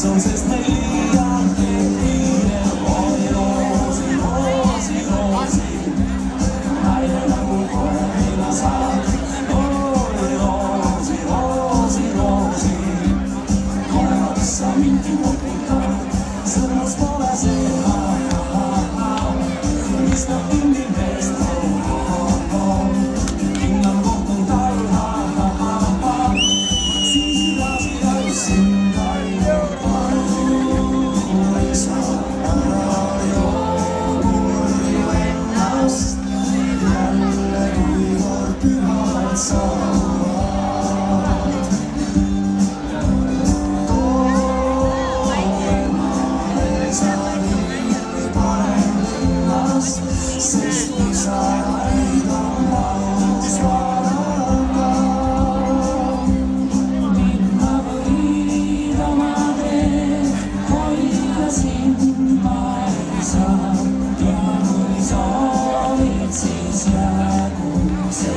Entonces me digan que piden hoy Rosy, Rosy, Rosy. Ay, la mujer de la sal. Hoy Rosy, Rosy, Rosy. Con la masa mi timotita, se nos puede hacer lista in die West. Innan botten tal, si da sin dai. Piano i soliti si aggiunse